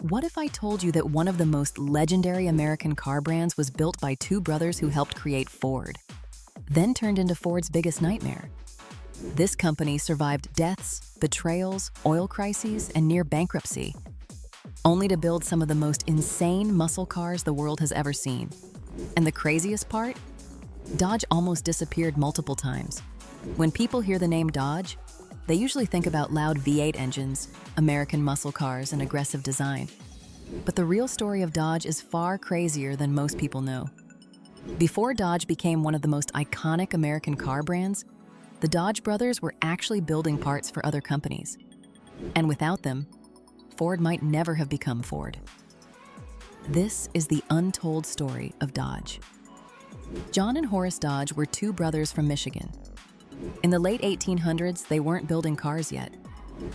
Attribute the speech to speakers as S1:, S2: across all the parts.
S1: What if I told you that one of the most legendary American car brands was built by two brothers who helped create Ford, then turned into Ford's biggest nightmare? This company survived deaths, betrayals, oil crises, and near bankruptcy, only to build some of the most insane muscle cars the world has ever seen. And the craziest part? Dodge almost disappeared multiple times. When people hear the name Dodge, they usually think about loud V8 engines, American muscle cars, and aggressive design. But the real story of Dodge is far crazier than most people know. Before Dodge became one of the most iconic American car brands, the Dodge brothers were actually building parts for other companies. And without them, Ford might never have become Ford. This is the untold story of Dodge. John and Horace Dodge were two brothers from Michigan. In the late 1800s, they weren't building cars yet.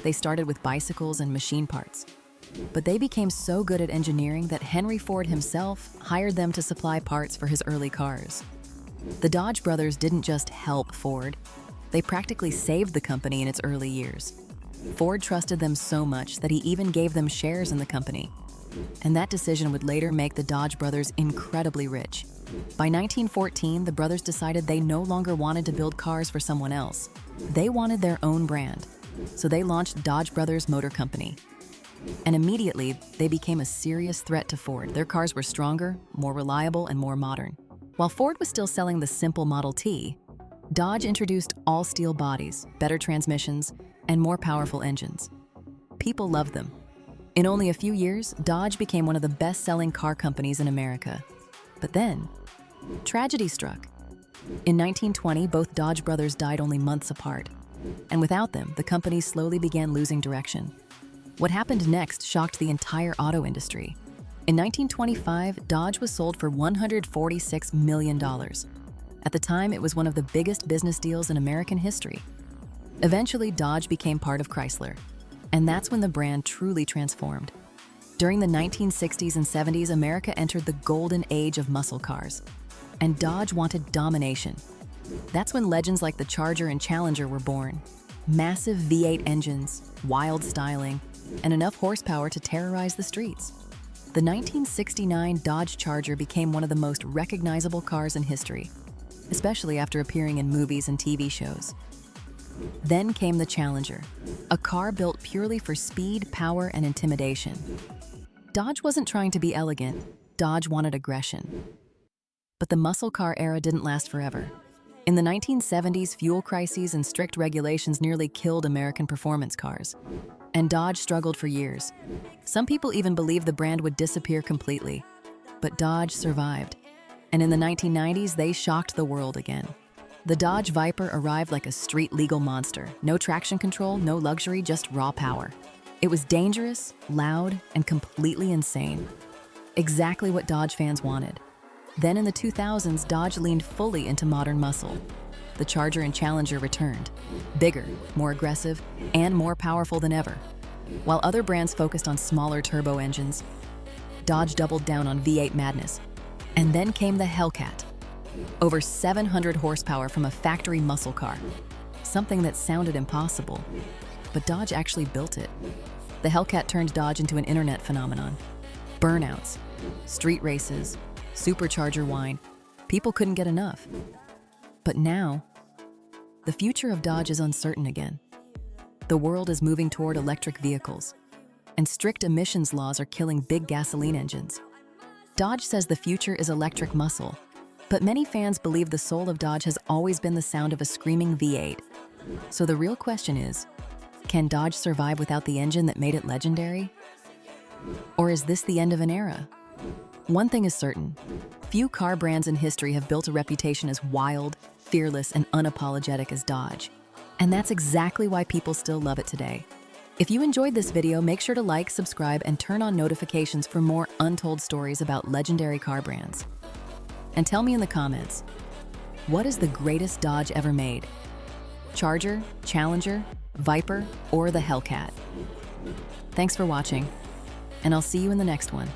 S1: They started with bicycles and machine parts. But they became so good at engineering that Henry Ford himself hired them to supply parts for his early cars. The Dodge brothers didn't just help Ford, they practically saved the company in its early years. Ford trusted them so much that he even gave them shares in the company. And that decision would later make the Dodge brothers incredibly rich. By 1914, the brothers decided they no longer wanted to build cars for someone else. They wanted their own brand, so they launched Dodge Brothers Motor Company. And immediately, they became a serious threat to Ford. Their cars were stronger, more reliable, and more modern. While Ford was still selling the simple Model T, Dodge introduced all-steel bodies, better transmissions, and more powerful engines. People loved them. In only a few years, Dodge became one of the best-selling car companies in America. But then, tragedy struck. In 1920, both Dodge brothers died only months apart. And without them, the company slowly began losing direction. What happened next shocked the entire auto industry. In 1925, Dodge was sold for $146 million. At the time, it was one of the biggest business deals in American history. Eventually, Dodge became part of Chrysler, and that's when the brand truly transformed. During the 1960s and 70s, America entered the golden age of muscle cars, and Dodge wanted domination. That's when legends like the Charger and Challenger were born. Massive V8 engines, wild styling, and enough horsepower to terrorize the streets. The 1969 Dodge Charger became one of the most recognizable cars in history, especially after appearing in movies and TV shows. Then came the Challenger, a car built purely for speed, power, and intimidation. Dodge wasn't trying to be elegant, Dodge wanted aggression. But the muscle car era didn't last forever. In the 1970s, fuel crises and strict regulations nearly killed American performance cars. And Dodge struggled for years. Some people even believed the brand would disappear completely. But Dodge survived. And in the 1990s, they shocked the world again. The Dodge Viper arrived like a street-legal monster. No traction control, no luxury, just raw power. It was dangerous, loud, and completely insane. Exactly what Dodge fans wanted. Then in the 2000s, Dodge leaned fully into modern muscle. The Charger and Challenger returned, bigger, more aggressive, and more powerful than ever. While other brands focused on smaller turbo engines, Dodge doubled down on V8 madness. And then came the Hellcat. Over 700 horsepower from a factory muscle car. Something that sounded impossible, but Dodge actually built it. The Hellcat turned Dodge into an internet phenomenon. Burnouts, street races, supercharger whine. People couldn't get enough. But now, the future of Dodge is uncertain again. The world is moving toward electric vehicles, and strict emissions laws are killing big gasoline engines. Dodge says the future is electric muscle, but many fans believe the soul of Dodge has always been the sound of a screaming V8. So the real question is, can Dodge survive without the engine that made it legendary? Or is this the end of an era? One thing is certain, few car brands in history have built a reputation as wild, fearless, and unapologetic as Dodge. And that's exactly why people still love it today. If you enjoyed this video, make sure to like, subscribe, and turn on notifications for more untold stories about legendary car brands. And tell me in the comments, what is the greatest Dodge ever made? Charger, Challenger, Viper, or the Hellcat? Thanks for watching, and I'll see you in the next one.